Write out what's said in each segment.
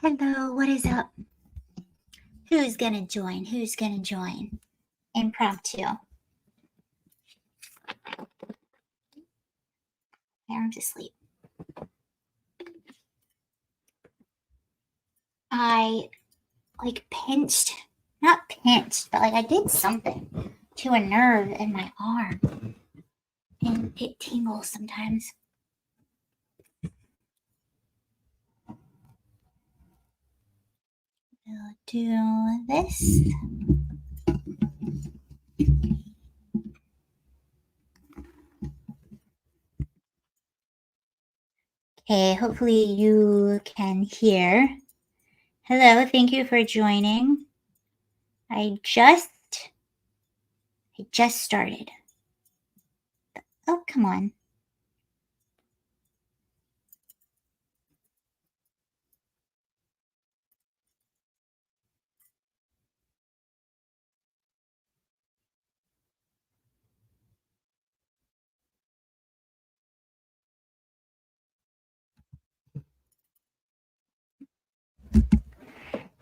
Hello, what is up? Who's gonna join? Who's gonna join? Impromptu. I'm asleep. I not pinched, but I did something to a nerve in my arm. And it tingles sometimes. We'll do this. Okay, hopefully you can hear. Hello, thank you for joining. I just started. Oh, come on.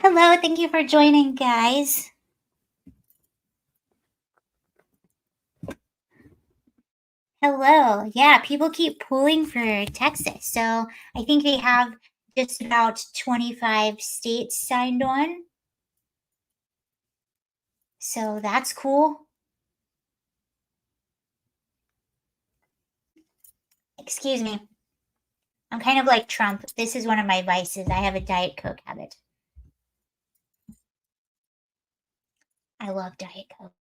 Hello, thank you for joining, guys. Hello. Yeah, people keep pulling for Texas. So I think they have just about 25 states signed on. So that's cool. Excuse me. I'm kind of like Trump. This is one of my vices. I have a Diet Coke habit. I love Diet Coke.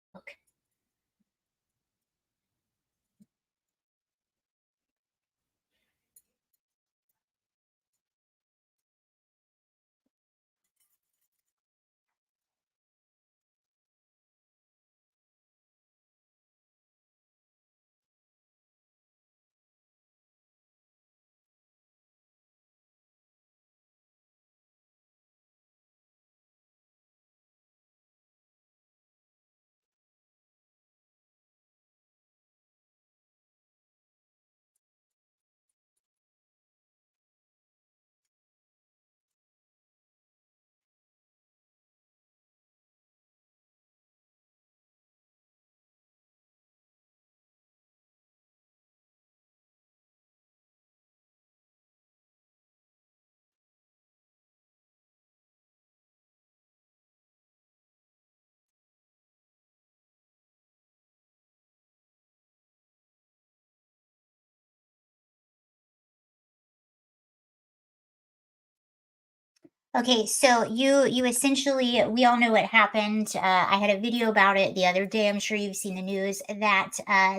Okay, so you essentially, we all know what happened. I had a video about it the other day. I'm sure you've seen the news that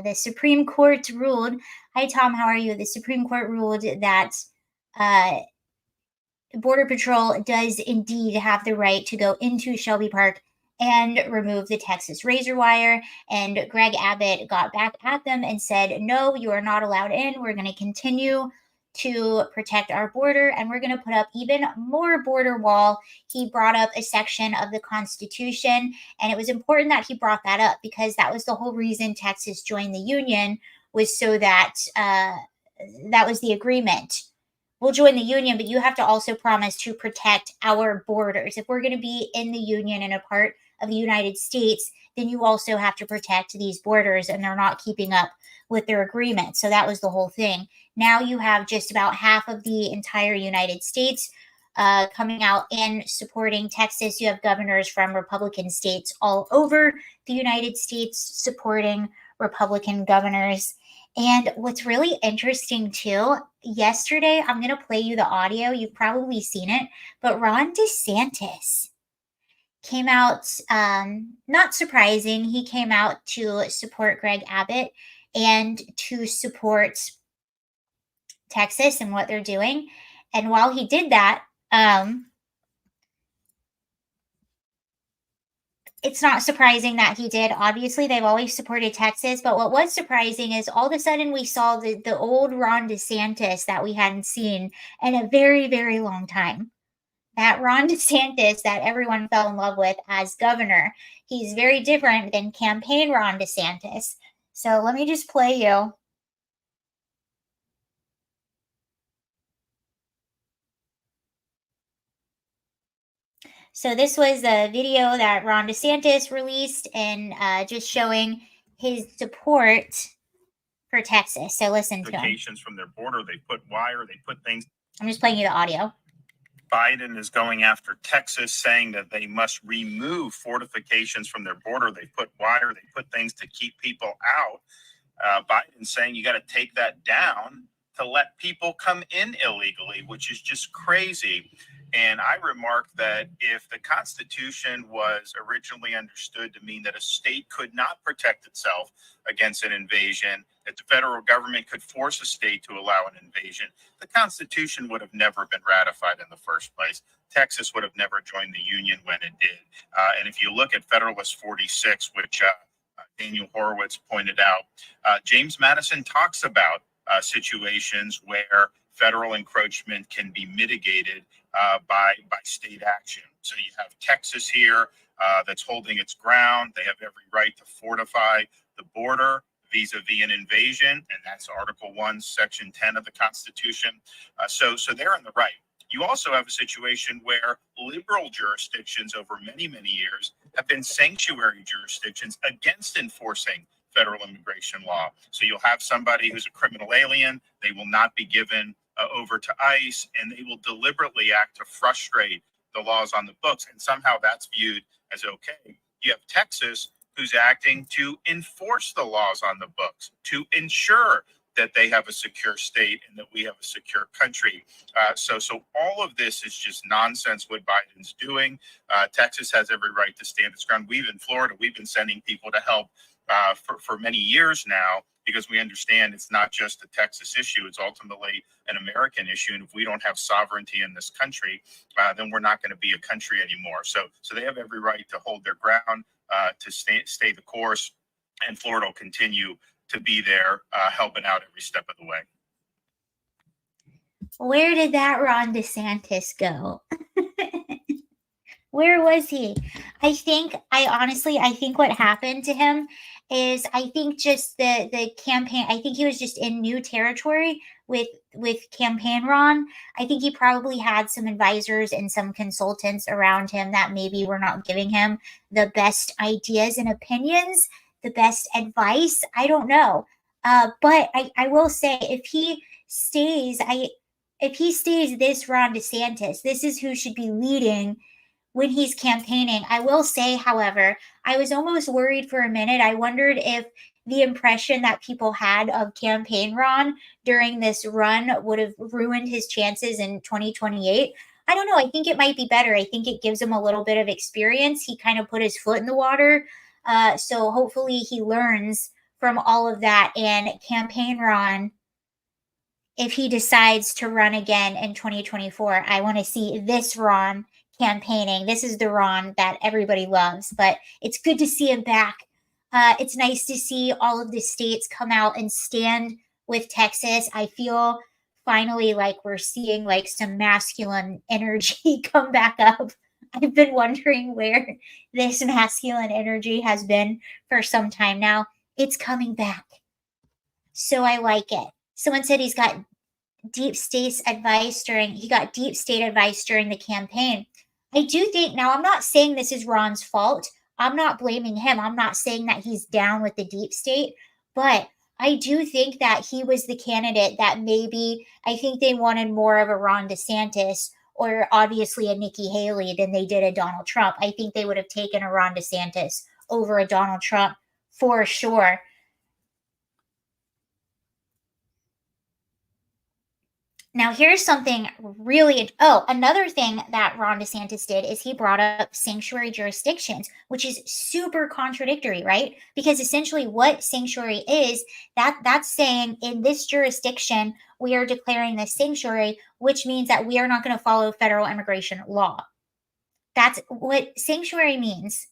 the Supreme Court ruled. Hi, Tom. How are you? The Supreme Court ruled that uh, Border Patrol does indeed have the right to go into Shelby Park and remove the Texas razor wire. And Greg Abbott got back at them and said, no, you are not allowed in. We're going to continue to protect our border and we're going to put up even more border wall. He brought up a section of the Constitution, and it was important that he brought that up because that was the whole reason Texas joined the Union, was so that that was the agreement. We'll join the union, but you have to also promise to protect our borders. If we're going to be in the union and a part of the United States, then you also have to protect these borders, and they're not keeping up with their agreement. So that was the whole thing. Now you have just about half of the entire United States coming out and supporting Texas. You have governors from Republican states all over the United States supporting Republican governors. And what's really interesting too, yesterday, I'm going to play you the audio. You've probably seen it, but Ron DeSantis came out, not surprising, he came out to support Greg Abbott and to support Texas and what they're doing. And while he did that, it's not surprising that he did. Obviously, they've always supported Texas, but what was surprising is all of a sudden we saw the old Ron DeSantis that we hadn't seen in a very, very long time. That Ron DeSantis that everyone fell in love with as governor. He's very different than campaign Ron DeSantis. So let me just play you. So this was a video that Ron DeSantis released and just showing his support for Texas. So listen to him. Applications from their border, they put wire, they put things. I'm just playing you the audio. Biden is going after Texas, saying that they must remove fortifications from their border. They put wire, they put things to keep people out. Biden's saying you got to take that down to let people come in illegally, which is just crazy. And I remarked that if the Constitution was originally understood to mean that a state could not protect itself against an invasion, that the federal government could force a state to allow an invasion, the Constitution would have never been ratified in the first place. Texas would have never joined the Union when it did. And if you look at Federalist 46, which Daniel Horowitz pointed out, James Madison talks about situations where federal encroachment can be mitigated by state action. So you have Texas here that's holding its ground. They have every right to fortify the border vis-a-vis an invasion, and that's Article 1, Section 10 of the Constitution. So they're in the right. You also have a situation where liberal jurisdictions over many, many years have been sanctuary jurisdictions against enforcing federal immigration law. So you'll have somebody who's a criminal alien. They will not be given over to ICE, and they will deliberately act to frustrate the laws on the books. And somehow that's viewed as okay. You have Texas, who's acting to enforce the laws on the books, to ensure that they have a secure state and that we have a secure country. So all of this is just nonsense what Biden's doing. Texas has every right to stand its ground. In Florida, we've been sending people to help for many years now, because we understand it's not just a Texas issue, it's ultimately an American issue. And if we don't have sovereignty in this country, then we're not going to be a country anymore. So they have every right to hold their ground, to stay the course, and Florida will continue to be there helping out every step of the way. Where did that Ron DeSantis go? Where was he? I think what happened to him is, I think just the campaign, I think he was just in new territory with campaign Ron. I think he probably had some advisors and some consultants around him that maybe were not giving him the best ideas and opinions, the best advice. I don't know. But I will say, if he stays this Ron DeSantis, this is who should be leading when he's campaigning. I will say, however, I was almost worried for a minute. I wondered if the impression that people had of campaign Ron during this run would have ruined his chances in 2028. I don't know. I think it might be better. I think it gives him a little bit of experience. He kind of put his foot in the water. So hopefully he learns from all of that. And campaign Ron, if he decides to run again in 2024, I want to see this Ron campaigning. This is the Ron that everybody loves, but it's good to see him back. It's nice to see all of the states come out and stand with Texas. I feel finally like we're seeing like some masculine energy come back up. I've been wondering where this masculine energy has been for some time now. It's coming back. So I like it. Someone said he got deep state advice during the campaign. I do think, now I'm not saying this is Ron's fault. I'm not blaming him. I'm not saying that he's down with the deep state, but I do think that he was the candidate that maybe, I think they wanted more of a Ron DeSantis or obviously a Nikki Haley than they did a Donald Trump. I think they would have taken a Ron DeSantis over a Donald Trump for sure. Now, here's something really, another thing that Ron DeSantis did is he brought up sanctuary jurisdictions, which is super contradictory, right? Because essentially what sanctuary is, that's saying in this jurisdiction, we are declaring this sanctuary, which means that we are not going to follow federal immigration law. That's what sanctuary means.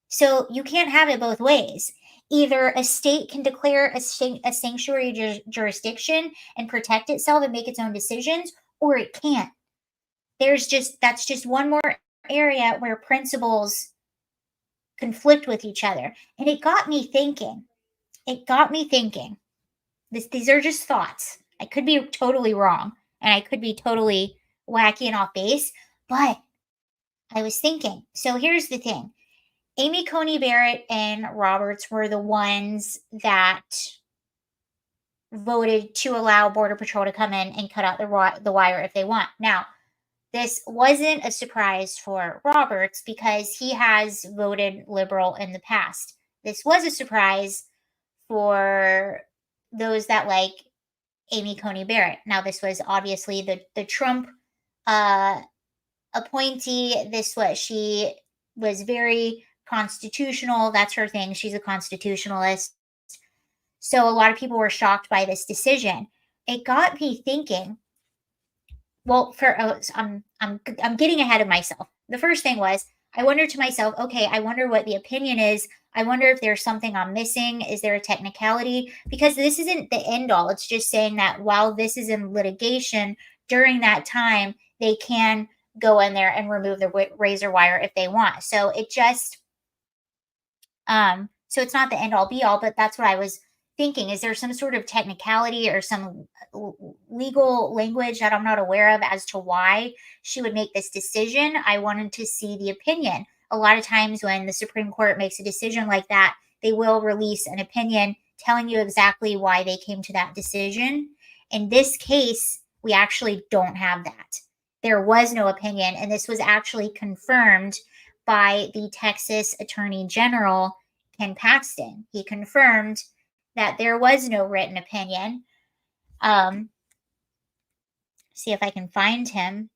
So you can't have it both ways. Either a state can declare a sanctuary jurisdiction and protect itself and make its own decisions, or it can't. That's just one more area where principles conflict with each other. And it got me thinking. These are just thoughts. I could be totally wrong, and I could be totally wacky and off base, but I was thinking. So here's the thing. Amy Coney Barrett and Roberts were the ones that voted to allow Border Patrol to come in and cut out the wire if they want. Now, this wasn't a surprise for Roberts because he has voted liberal in the past. This was a surprise for those that like Amy Coney Barrett. Now, this was obviously the Trump appointee. She was very constitutional. That's her thing. She's a constitutionalist. So a lot of people were shocked by this decision. It got me thinking. Well, I'm getting ahead of myself. The first thing was I wondered to myself, okay, I wonder what the opinion is. I wonder if there's something I'm missing. Is there a technicality? Because this isn't the end all. It's just saying that while this is in litigation, during that time, they can go in there and remove the razor wire if they want. So it just, so it's not the end all be all, but that's what I was thinking. Is there some sort of technicality or some legal language that I'm not aware of as to why she would make this decision? I wanted to see the opinion. A lot of times when the Supreme Court makes a decision like that, they will release an opinion telling you exactly why they came to that decision. In this case, we actually don't have that. There was no opinion, and this was actually confirmed by the Texas Attorney General, Ken Paxton. He confirmed that there was no written opinion. See if I can find him.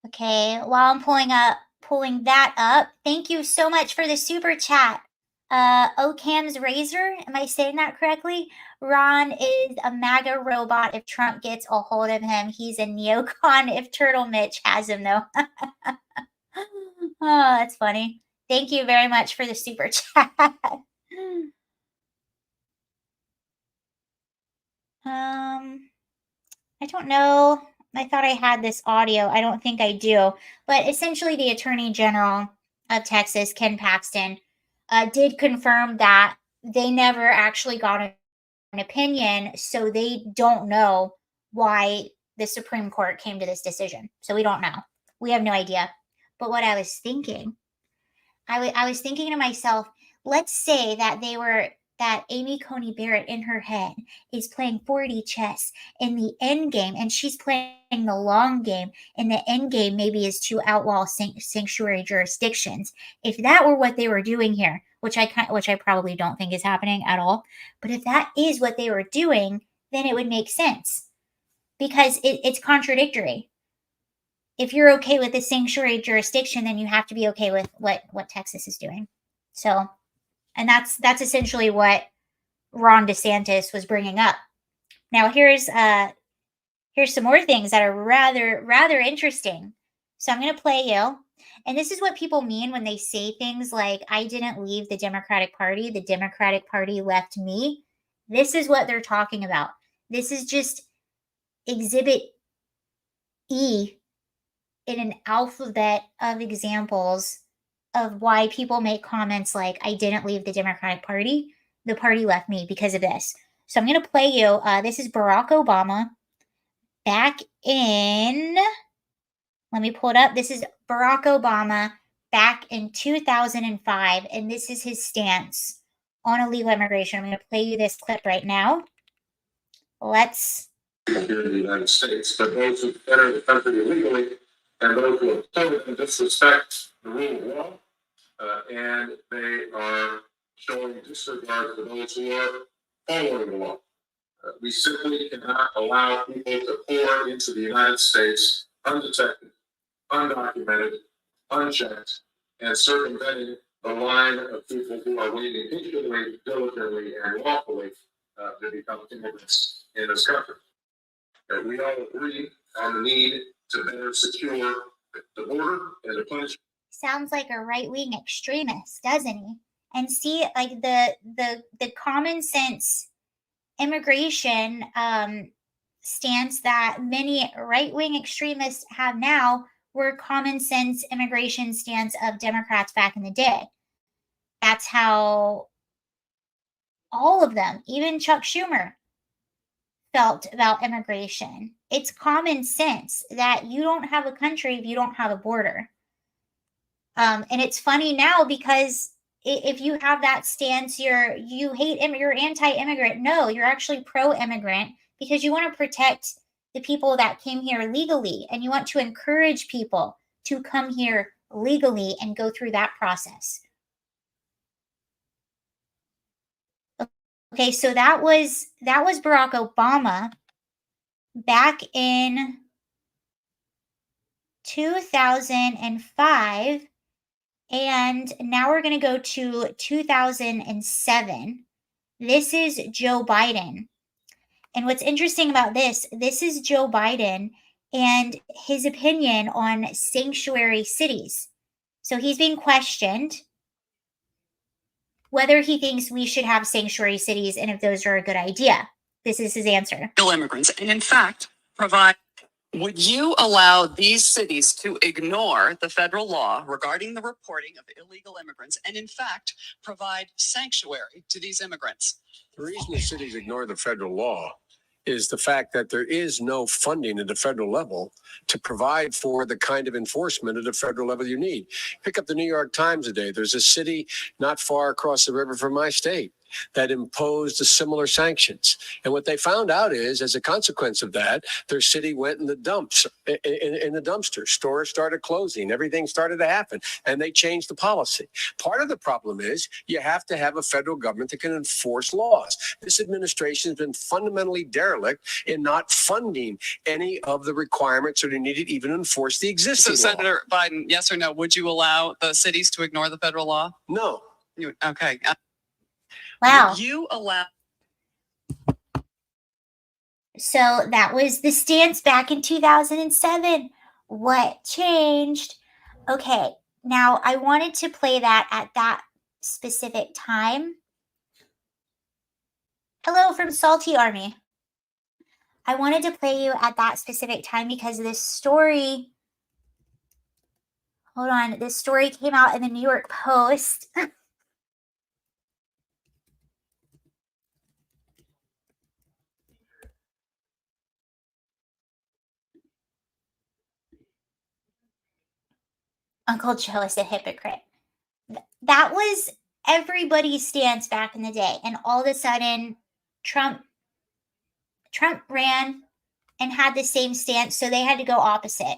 Okay, while I'm pulling that up, thank you so much for the super chat. Ocam's Razor, am I saying that correctly? Ron is a MAGA robot if Trump gets a hold of him. He's a neocon if Turtle Mitch has him, though. Oh, that's funny. Thank you very much for the super chat. I don't know. I thought I had this audio. I don't think I do. But essentially, the Attorney General of Texas, Ken Paxton, did confirm that they never actually got an opinion, so they don't know why the Supreme Court came to this decision. So we don't know. We have no idea. But what I was thinking, I was thinking to myself, let's say that Amy Coney Barrett in her head is playing 4D chess in the end game, and she's playing the long game, and the end game maybe is to outlaw sanctuary jurisdictions. If that were what they were doing here, which I probably don't think is happening at all, but if that is what they were doing, then it would make sense because it's contradictory. If you're okay with the sanctuary jurisdiction, then you have to be okay with what Texas is doing. So, and that's essentially what Ron DeSantis was bringing up. Now here's some more things that are rather interesting. So I'm going to play you. And this is what people mean when they say things like, I didn't leave the Democratic Party. The Democratic Party left me. This is what they're talking about. This is just Exhibit E in an alphabet of examples of why people make comments like, I didn't leave the Democratic Party. The party left me because of this. So I'm going to play you. This is Barack Obama back in, let me pull it up. This is Barack Obama back in 2005, and this is his stance on illegal immigration. I'm going to play you this clip right now. Let's. Here in the United States, but those who enter the country illegally and those who oppose and disrespect the rule of law, and they are showing disregard for those who are following the law. We simply cannot allow people to pour into the United States undetected, undocumented, unchecked, and circumventing the line of people who are waiting patiently, diligently, and lawfully to become immigrants in this country. We all agree on the need to better secure the border and to punish. Sounds like a right-wing extremist, doesn't he? And see, like the common sense immigration stance that many right-wing extremists have now were common sense immigration stance of Democrats back in the day. That's how all of them, even Chuck Schumer, felt about immigration. It's common sense that you don't have a country if you don't have a border. And it's funny now because if you have that stance, you're anti-immigrant. No, you're actually pro-immigrant because you want to protect the people that came here legally, and you want to encourage people to come here legally and go through that process. Okay, so that was Barack Obama back in 2005. And now we're going to go to 2007. This is Joe Biden. And what's interesting about this is Joe Biden and his opinion on sanctuary cities. So he's being questioned whether he thinks we should have sanctuary cities and if those are a good idea. This is his answer. Immigrants, and in fact, provide. Would you allow these cities to ignore the federal law regarding the reporting of illegal immigrants and, in fact, provide sanctuary to these immigrants? The reason the cities ignore the federal law is the fact that there is no funding at the federal level to provide for the kind of enforcement at the federal level you need. Pick up the New York Times today. There's a city not far across the river from my state that imposed the similar sanctions. And what they found out is, as a consequence of that, their city went in the dumps, in the dumpster. Stores started closing. Everything started to happen. And they changed the policy. Part of the problem is you have to have a federal government that can enforce laws. This administration has been fundamentally derelict in not funding any of the requirements that are needed even to enforce the existing So, law. Senator Biden, yes or no, would you allow the cities to ignore the federal law? No. Okay. Wow. Would you allow? So that was the stance back in 2007. What changed? Okay, now I wanted to play that at that specific time. Hello from Salty Army. I wanted to play you at that specific time because this story, hold on, this story came out in the New York Post. Uncle Joe is a hypocrite. That was everybody's stance back in the day. And all of a sudden, Trump ran and had the same stance, so they had to go opposite.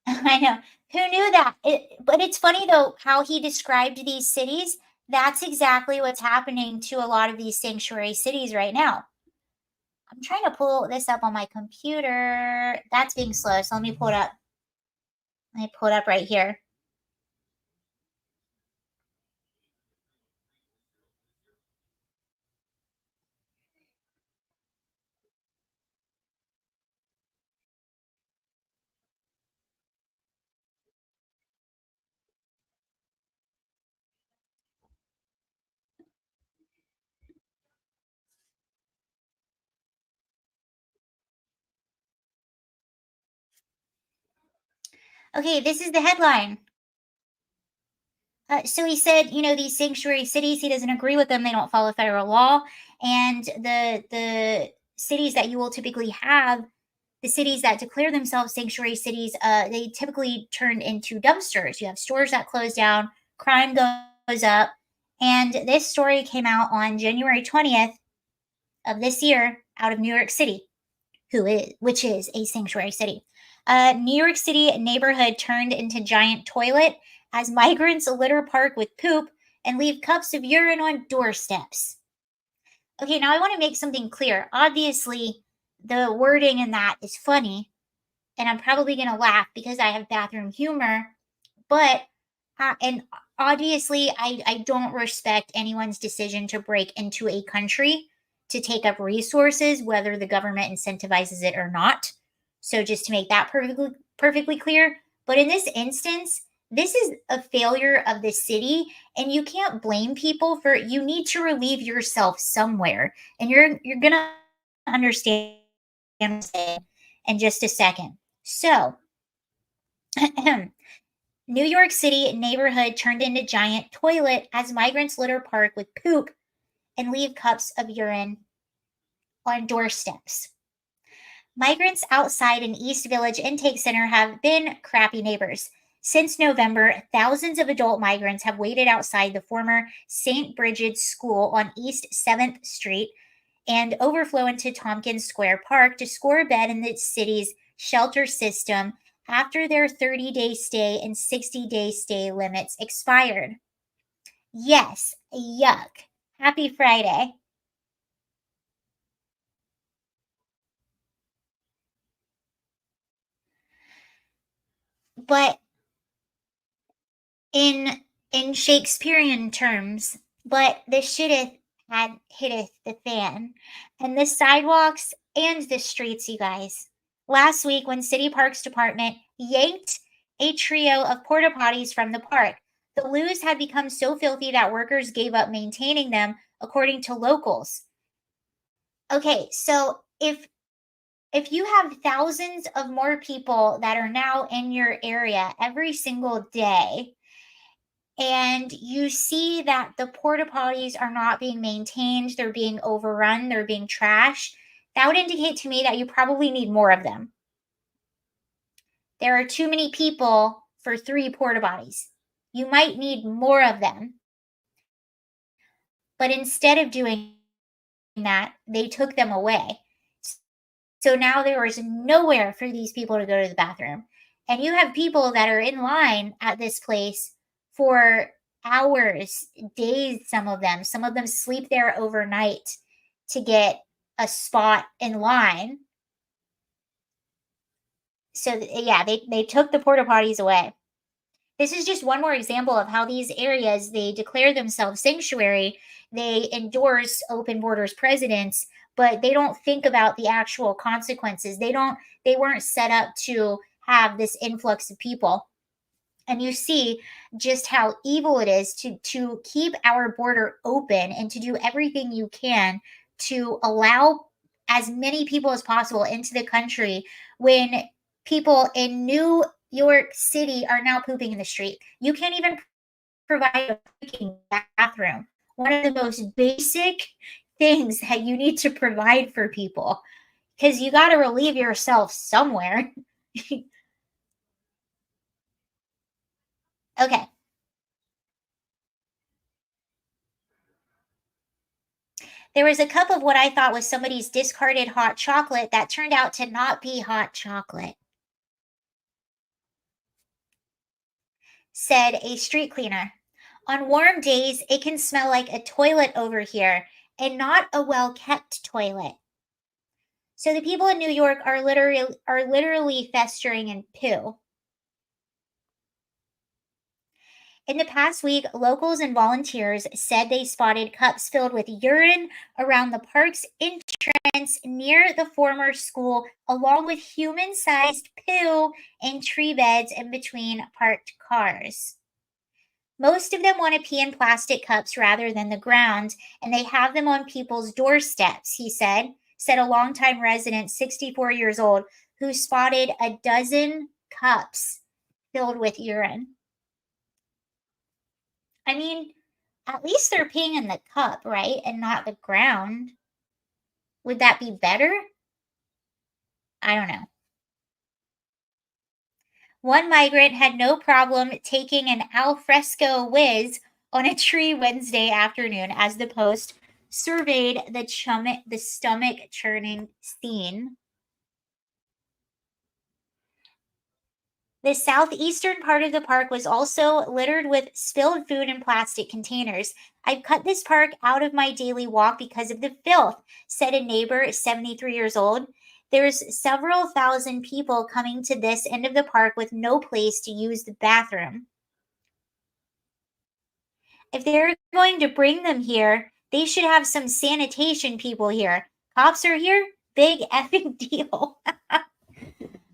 I know. Who knew that? But it's funny, though, how he described these cities. That's exactly what's happening to a lot of these sanctuary cities right now. I'm trying to pull this up on my computer. That's being slow, so let me pull it up. Let me pull it up right here. Okay, this is the headline. So he said, these sanctuary cities, he doesn't agree with them. They don't follow federal law. And the cities that you will typically have, the cities that declare themselves sanctuary cities, they typically turn into dumpsters. You have stores that close down, crime goes up. And this story came out on January 20th of this year out of New York City, which is a sanctuary city. New York City neighborhood turned into giant toilet as migrants litter park with poop and leave cups of urine on doorsteps. Okay, now I want to make something clear. Obviously, the wording in that is funny, and I'm probably going to laugh because I have bathroom humor, but, and obviously, I don't respect anyone's decision to break into a country to take up resources, whether the government incentivizes it or not. So just to make that perfectly clear. But in this instance, This is a failure of the city, and you can't blame people for it. You need to relieve yourself somewhere, and you're gonna understand in just a second. So, New York City neighborhood turned into giant toilet as migrants litter park with poop and leave cups of urine on doorsteps. Migrants outside an East Village intake center have been crappy neighbors. Since November, thousands of adult migrants have waited outside the former St. Bridget's School on East 7th Street and overflow into Tompkins Square Park to score a bed in the city's shelter system after their 30-day stay and 60-day stay limits expired. Yes, yuck. Happy Friday. But in Shakespearean terms, but the shitteth had hitteth the fan. And the sidewalks and the streets, you guys. Last week, when City Parks Department yanked a trio of porta potties from the park, the loos had become so filthy that workers gave up maintaining them, according to locals. Okay, so if you have thousands of more people that are now in your area every single day, and you see that the porta potties are not being maintained, they're being overrun, they're being trashed, that would indicate to me that you probably need more of them. There are too many people for 3 porta potties. You might need more of them. But instead of doing that, they took them away. So now there is nowhere for these people to go to the bathroom. And you have people that are in line at this place for hours, days, some of them. Some of them sleep there overnight to get a spot in line. So yeah, they took the porta potties away. This is just one more example of how these areas, they declare themselves sanctuary, they endorse open borders presidents, but they don't think about the actual consequences. They weren't set up to have this influx of people. And you see just how evil it is to keep our border open and to do everything you can to allow as many people as possible into the country when people in New York City are now pooping in the street. You can't even provide a freaking bathroom. One of the most basic things that you need to provide for people, because you got to relieve yourself somewhere. Okay. There was a cup of what I thought was somebody's discarded hot chocolate that turned out to not be hot chocolate, said a street cleaner. On warm days, it can smell like a toilet over here, and not a well-kept toilet. So the people in New York are literally festering in poo. In the past week, locals and volunteers said they spotted cups filled with urine around the park's entrance near the former school, along with human-sized poo in tree beds in between parked cars. Most of them want to pee in plastic cups rather than the ground, and they have them on people's doorsteps, he said a longtime resident, 64 years old, who spotted a dozen cups filled with urine. I mean, at least they're peeing in the cup, right? And not the ground. Would that be better? I don't know. One migrant had no problem taking an alfresco whiz on a tree Wednesday afternoon as the Post surveyed the stomach churning scene. The southeastern part of the park was also littered with spilled food and plastic containers. I've cut this park out of my daily walk because of the filth, said a neighbor, 73 years old. There's several thousand people coming to this end of the park with no place to use the bathroom. If they're going to bring them here, they should have some sanitation people here. Cops are here? Big effing deal.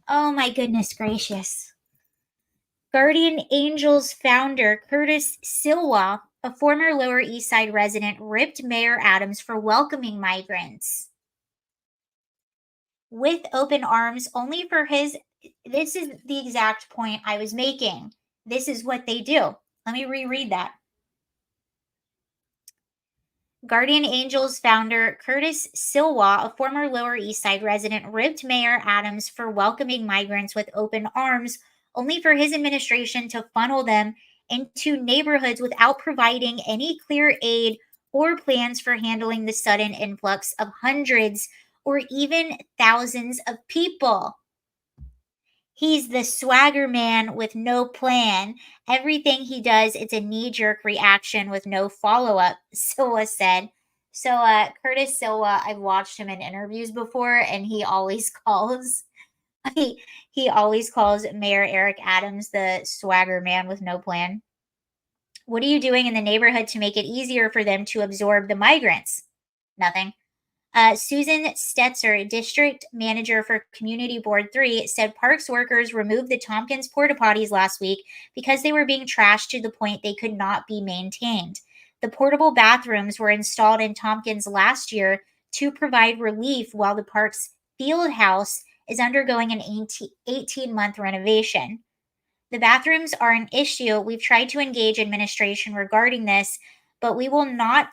Oh my goodness gracious. Guardian Angels founder Curtis Silwa, a former Lower East Side resident, ripped Mayor Adams for welcoming migrants with open arms only for his. This is the exact point I was making. This is what they do. Let me reread that. Guardian Angels founder Curtis Silwa, a former Lower East Side resident, ribbed Mayor Adams for welcoming migrants with open arms, only for his administration to funnel them into neighborhoods without providing any clear aid or plans for handling the sudden influx of hundreds or even thousands of people. He's the swagger man with no plan. Everything he does, it's a knee-jerk reaction with no follow-up, Silwa said. So Curtis Silwa, I've watched him in interviews before, and he always calls he always calls Mayor Eric Adams the swagger man with no plan. What are you doing in the neighborhood to make it easier for them to absorb the migrants? Nothing. Susan Stetzer, district manager for Community Board 3, said parks workers removed the Tompkins porta potties last week because they were being trashed to the point they could not be maintained. The portable bathrooms were installed in Tompkins last year to provide relief while the park's field house is undergoing an 18-month renovation. The bathrooms are an issue. We've tried to engage administration regarding this, but we have not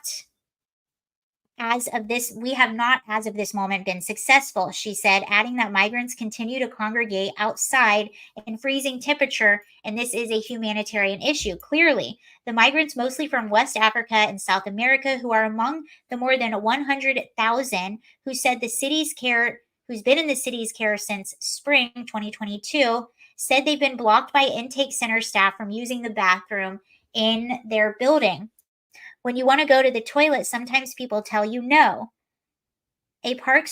as of this moment been successful, she said, adding that migrants continue to congregate outside in freezing temperature, and this is a humanitarian issue. Clearly, the migrants, mostly from West Africa and South America, who are among the more than 100,000 who's been in the city's care since spring 2022, said they've been blocked by intake center staff from using the bathroom in their building. When you want to go to the toilet, sometimes people tell you no. A park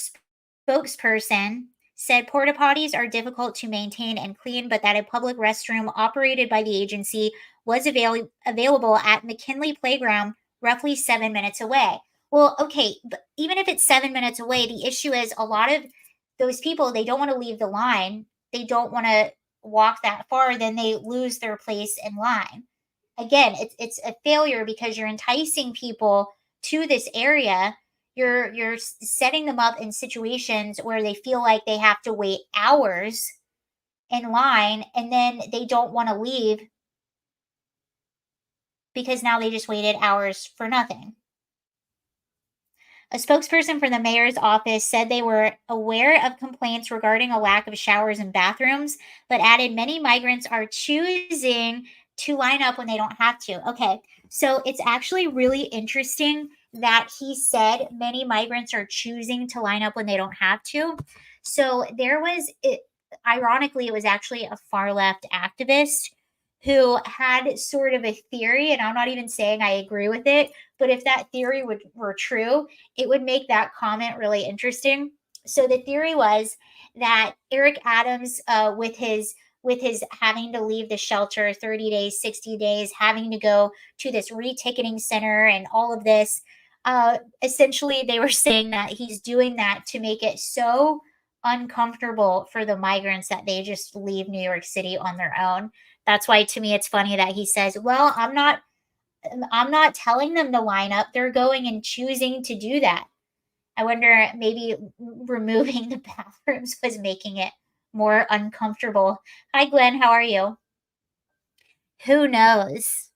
spokesperson said porta potties are difficult to maintain and clean, but that a public restroom operated by the agency was available at McKinley Playground, roughly 7 minutes away. Well, okay, but even if it's 7 minutes away, the issue is a lot of those people, they don't want to leave the line. They don't want to walk that far, then they lose their place in line. Again, it's a failure because you're enticing people to this area. You're setting them up in situations where they feel like they have to wait hours in line, and then they don't want to leave because now they just waited hours for nothing. A spokesperson for the mayor's office said they were aware of complaints regarding a lack of showers and bathrooms, but added many migrants are choosing to line up when they don't have to. Okay, so it's actually really interesting that he said many migrants are choosing to line up when they don't have to. So ironically, it was actually a far left activist who had sort of a theory, and I'm not even saying I agree with it, but if that theory were true, it would make that comment really interesting. So the theory was that Eric Adams, with his having to leave the shelter 30 days, 60 days, having to go to this reticketing center and all of this, essentially they were saying that he's doing that to make it so uncomfortable for the migrants that they just leave New York City on their own. That's why to me it's funny that he says, well, I'm not telling them to line up. They're going and choosing to do that. I wonder maybe removing the bathrooms was making it more uncomfortable. Hi, Glenn. How are you? Who knows?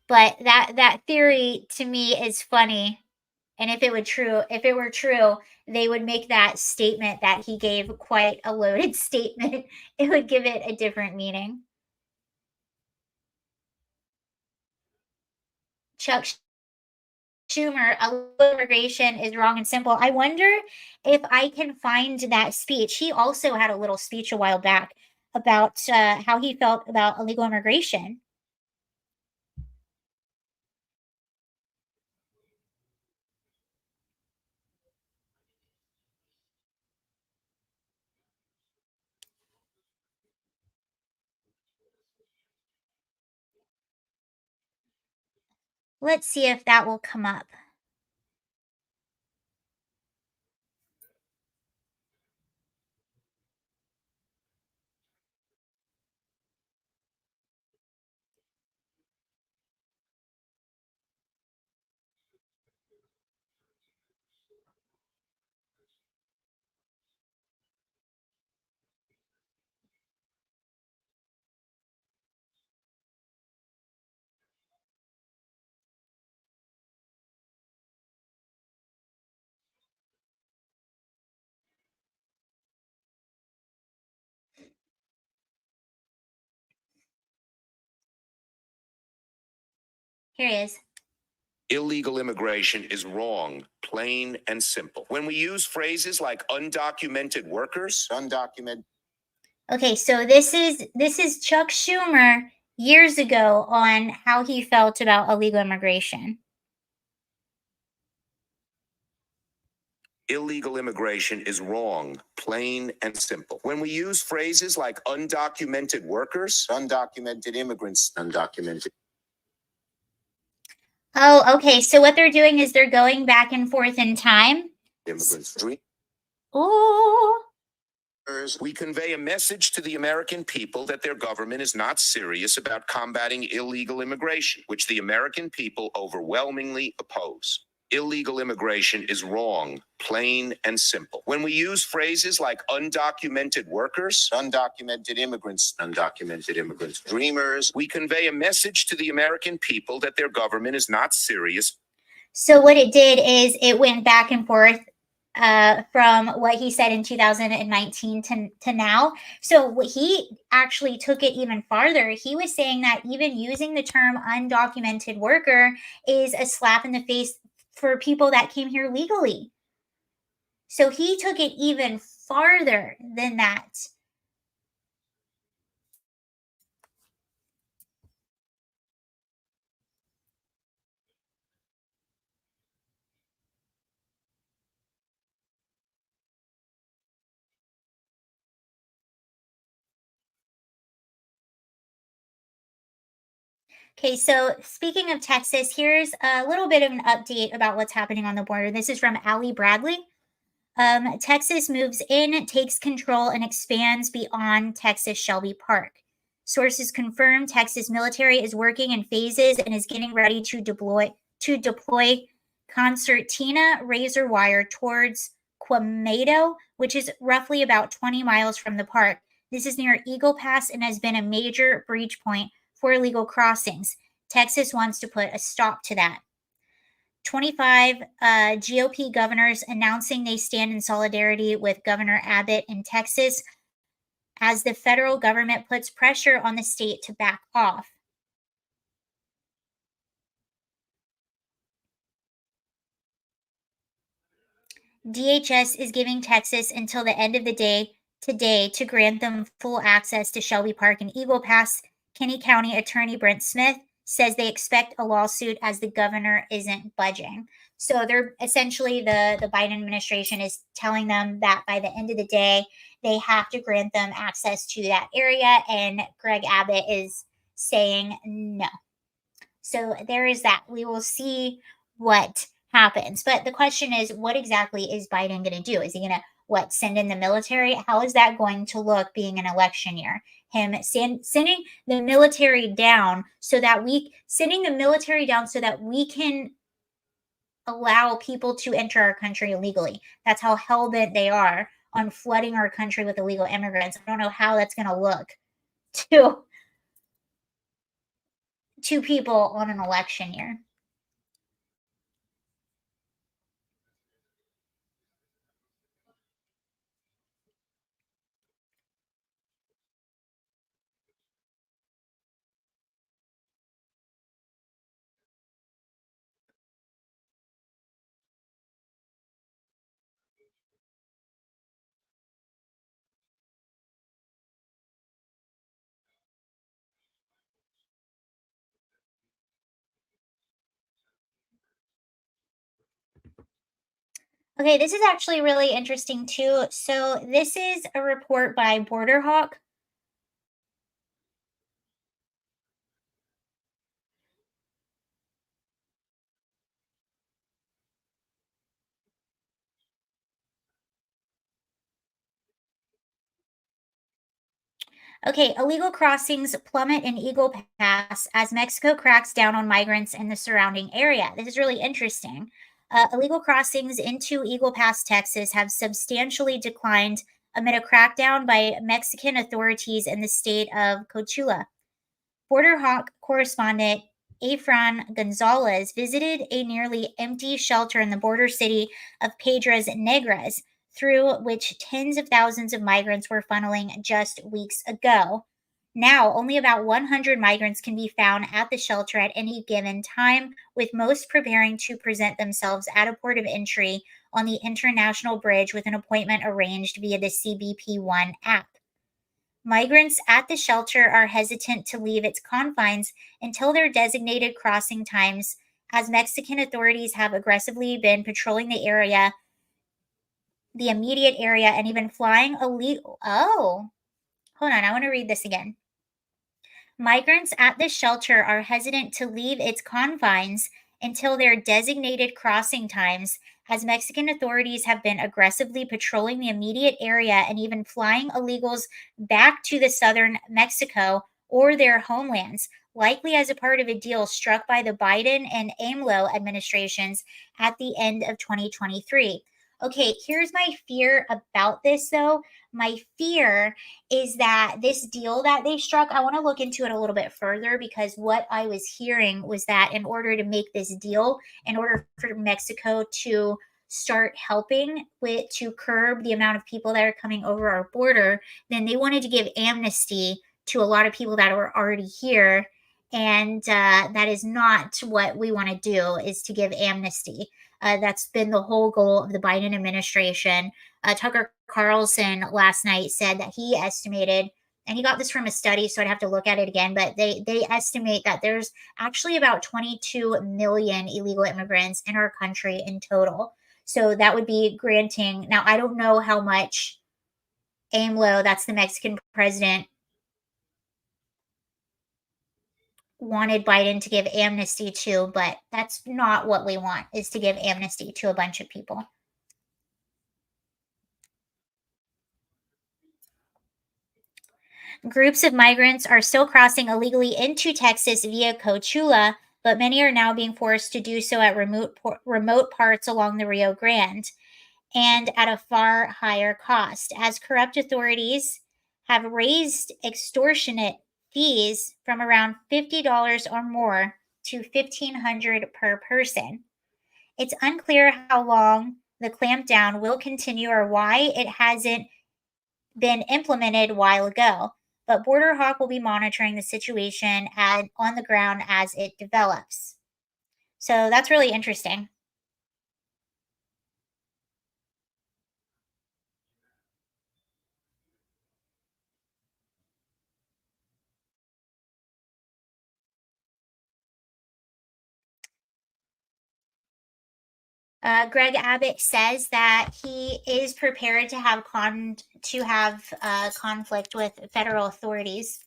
But that theory to me is funny. And if it were true, they would make that statement that he gave quite a loaded statement. It would give it a different meaning. Chuck Schumer, immigration is wrong and simple. I wonder if I can find that speech. He also had a little speech a while back about how he felt about illegal immigration. Let's see if that will come up. Here he is. Illegal immigration is wrong, plain and simple. When we use phrases like undocumented workers, undocumented. Okay, so this is Chuck Schumer years ago on how he felt about illegal immigration. Illegal immigration is wrong, plain and simple. When we use phrases like undocumented workers, undocumented immigrants, undocumented Oh, okay. So what they're doing is they're going back and forth in time. immigrants, Oh, we convey a message to the American people that their government is not serious about combating illegal immigration, which the American people overwhelmingly oppose. Illegal immigration is wrong, plain and simple. When we use phrases like undocumented workers, undocumented immigrants, dreamers, we convey a message to the American people that their government is not serious. so what it did is it went back and forth from what he said in 2019 to now. So he actually took it even farther. He was saying that even using the term undocumented worker is a slap in the face for people that came here legally. So he took it even farther than that. Okay, so speaking of Texas, here's a little bit of an update about what's happening on the border. This is from Allie Bradley. Texas moves in, takes control, and expands beyond Texas Shelby Park. Sources confirm Texas military is working in phases and is getting ready to deploy concertina razor wire towards Quemado, which is roughly about 20 miles from the park. This is near Eagle Pass and has been a major breach point for illegal crossings. Texas wants to put a stop to that. 25 GOP governors announcing they stand in solidarity with Governor Abbott in Texas as the federal government puts pressure on the state to back off. DHS is giving Texas until the end of the day today to grant them full access to Shelby Park and Eagle Pass. Kenny County Attorney Brent Smith says they expect a lawsuit as the governor isn't budging. So they're essentially the Biden administration is telling them that by the end of the day, they have to grant them access to that area. And Greg Abbott is saying no. So there is that. We will see what happens. But the question is, what exactly is Biden going to do? Is he going to send in the military? How is that going to look being an election year? Him sending the military down so that we can allow people to enter our country illegally. That's how hell-bent they are on flooding our country with illegal immigrants. I don't know how that's going to look to people on an election year. Okay, this is actually really interesting too. So this is a report by Border Hawk. Okay, illegal crossings plummet in Eagle Pass as Mexico cracks down on migrants in the surrounding area. This is really interesting. Illegal crossings into Eagle Pass, Texas have substantially declined amid a crackdown by Mexican authorities in the state of Coahuila. Border Hawk correspondent Efrain Gonzalez visited a nearly empty shelter in the border city of Piedras Negras, through which tens of thousands of migrants were funneling just weeks ago. Now, only about 100 migrants can be found at the shelter at any given time, with most preparing to present themselves at a port of entry on the international bridge with an appointment arranged via the CBP One app. Migrants at the shelter are hesitant to leave its confines until their designated crossing times, as Mexican authorities have aggressively been patrolling the immediate area, and even flying illegal. Oh, hold on. I want to read this again. Migrants at this shelter are hesitant to leave its confines until their designated crossing times, as Mexican authorities have been aggressively patrolling the immediate area and even flying illegals back to the southern Mexico or their homelands, likely as a part of a deal struck by the Biden and AMLO administrations at the end of 2023. Okay, here's my fear about this, though. My fear is that this deal that they struck, I want to look into it a little bit further, because what I was hearing was that in order to make this deal, in order for Mexico to start helping to curb the amount of people that are coming over our border, then they wanted to give amnesty to a lot of people that were already here. And that is not what we want to do, is to give amnesty. That's been the whole goal of the Biden administration. Tucker Carlson last night said that he estimated, and he got this from a study, so I'd have to look at it again, but they estimate that there's actually about 22 million illegal immigrants in our country in total. So that would be granting. Now, I don't know how much AMLO, that's the Mexican president, wanted Biden to give amnesty to, but that's not what we want, is to give amnesty to a bunch of people. Groups of migrants are still crossing illegally into Texas via Coachula, but many are now being forced to do so at remote parts along the Rio Grande, and at a far higher cost, as corrupt authorities have raised extortionate fees from around $50 or more to $1,500 per person. It's unclear how long the clampdown will continue or why it hasn't been implemented a while ago, but Border Hawk will be monitoring the situation on the ground as it develops. So that's really interesting. Greg Abbott says that he is prepared to have conflict with federal authorities.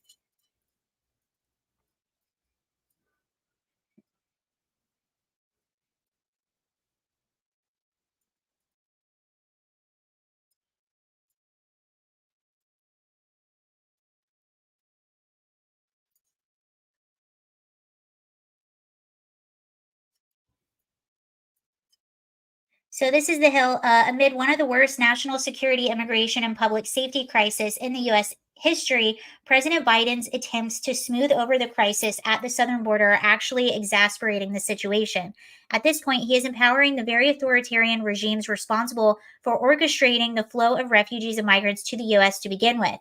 So this is the Hill. Amid one of the worst national security, immigration, and public safety crisis in the U.S. history, President Biden's attempts to smooth over the crisis at the southern border are actually exasperating the situation. At this point, he is empowering the very authoritarian regimes responsible for orchestrating the flow of refugees and migrants to the U.S. to begin with.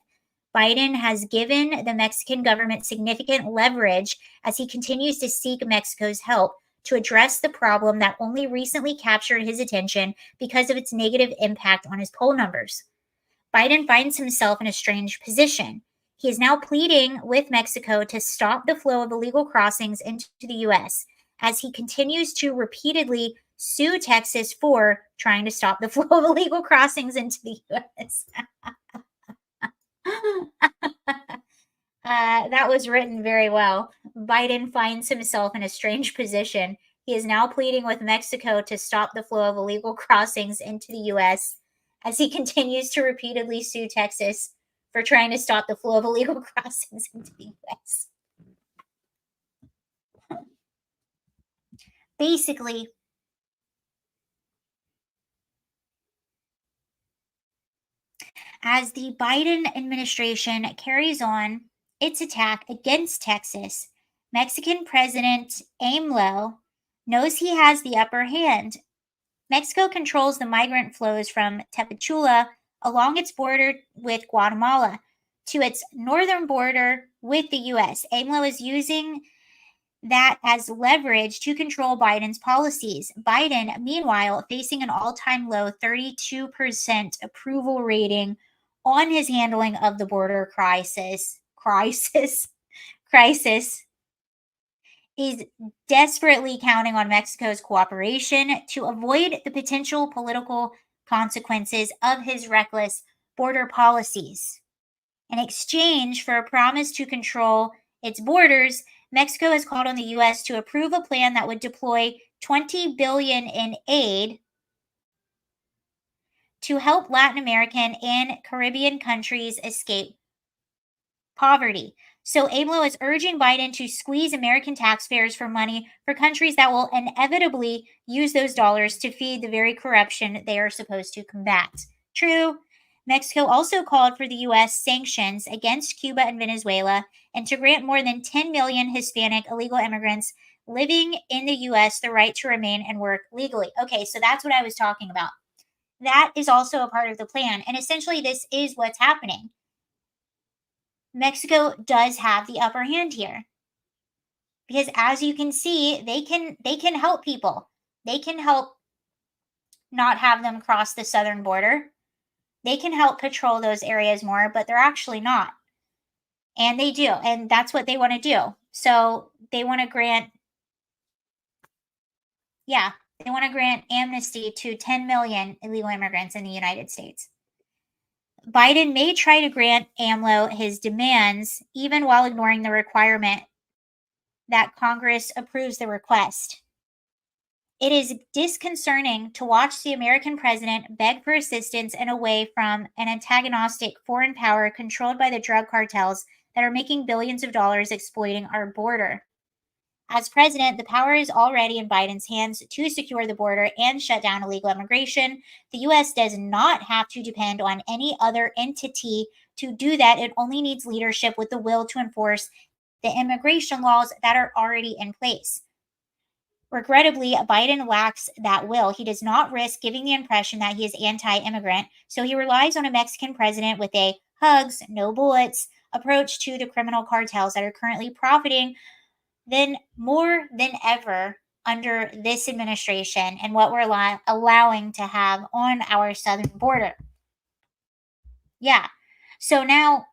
Biden has given the Mexican government significant leverage as he continues to seek Mexico's help to address the problem that only recently captured his attention because of its negative impact on his poll numbers. Biden finds himself in a strange position. He is now pleading with Mexico to stop the flow of illegal crossings into the U.S. as he continues to repeatedly sue Texas for trying to stop the flow of illegal crossings into the U.S. That was written very well. Biden finds himself in a strange position. He is now pleading with Mexico to stop the flow of illegal crossings into the U.S. as he continues to repeatedly sue Texas for trying to stop the flow of illegal crossings into the U.S. Basically, as the Biden administration carries on its attack against Texas, Mexican President AMLO knows he has the upper hand. Mexico controls the migrant flows from Tapachula along its border with Guatemala. to its northern border with the US. AMLO is using that as leverage to control Biden's policies. Biden, meanwhile, facing an all-time low 32% approval rating on his handling of the border crisis, is desperately counting on Mexico's cooperation to avoid the potential political consequences of his reckless border policies. In exchange for a promise to control its borders, Mexico has called on the U.S. to approve a plan that would deploy $20 billion in aid to help Latin American and Caribbean countries escape poverty. So AMLO is urging Biden to squeeze American taxpayers for money for countries that will inevitably use those dollars to feed the very corruption they are supposed to combat. True, Mexico also called for the U.S. sanctions against Cuba and Venezuela and to grant more than 10 million Hispanic illegal immigrants living in the U.S. the right to remain and work legally. Okay, so that's what I was talking about. That is also a part of the plan. And essentially, this is what's happening. Mexico does have the upper hand here. Because as you can see, they can help people. They can help not have them cross the southern border. They can help patrol those areas more, but they're actually not. And they do. And that's what they want to do. So they want to grant amnesty to 10 million illegal immigrants in the United States. Biden may try to grant AMLO his demands, even while ignoring the requirement that Congress approves the request. It is disconcerting to watch the American president beg for assistance and away from an antagonistic foreign power controlled by the drug cartels that are making billions of dollars exploiting our border. As president, the power is already in Biden's hands to secure the border and shut down illegal immigration. The U.S. does not have to depend on any other entity to do that. It only needs leadership with the will to enforce the immigration laws that are already in place. Regrettably, Biden lacks that will. He does not risk giving the impression that he is anti-immigrant, so he relies on a Mexican president with a hugs, no bullets approach to the criminal cartels that are currently profiting then more than ever under this administration and what we're allowing to have on our southern border. Yeah. So now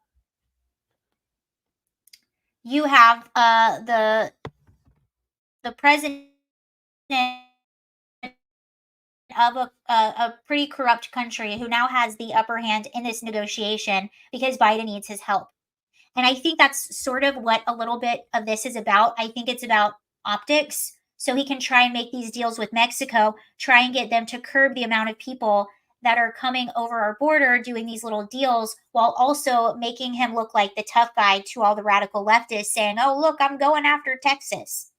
you have the president of a pretty corrupt country who now has the upper hand in this negotiation because Biden needs his help. And I think that's sort of what a little bit of this is about. I think it's about optics. So he can try and make these deals with Mexico, try and get them to curb the amount of people that are coming over our border doing these little deals while also making him look like the tough guy to all the radical leftists saying, oh, look, I'm going after Texas.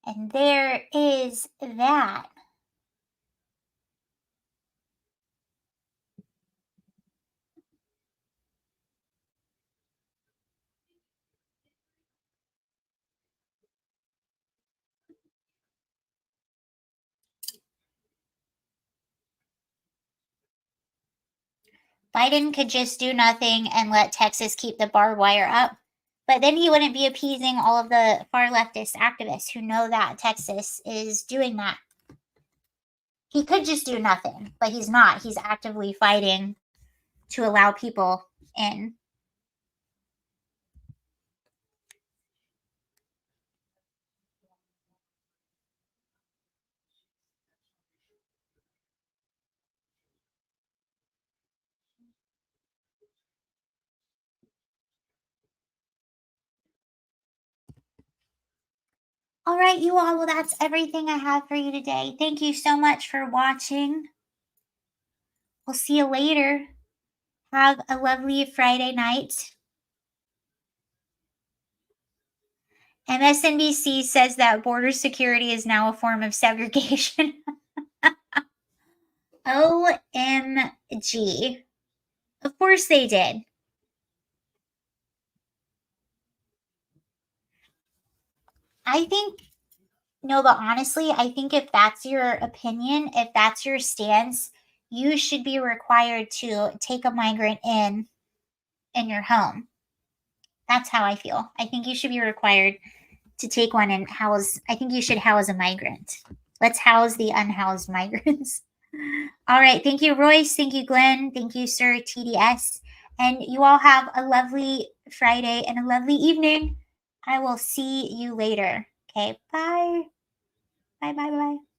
And there is that. Biden could just do nothing and let Texas keep the barbed wire up. But then he wouldn't be appeasing all of the far leftist activists who know that Texas is doing that. He could just do nothing, but he's not. He's actively fighting to allow people in. All right, you all. Well, that's everything I have for you today. Thank you so much for watching. We'll see you later. Have a lovely Friday night. MSNBC says that border security is now a form of segregation. OMG. Of course they did. I think, no, but honestly, I think if that's your opinion, if that's your stance, you should be required to take a migrant in your home. That's how I feel. I think you should be required to take one and house. I think you should house a migrant. Let's house the unhoused migrants. All right. Thank you, Royce. Thank you, Glenn. Thank you, Sir TDS. And you all have a lovely Friday and a lovely evening. I will see you later. Okay. Bye. Bye, bye, bye.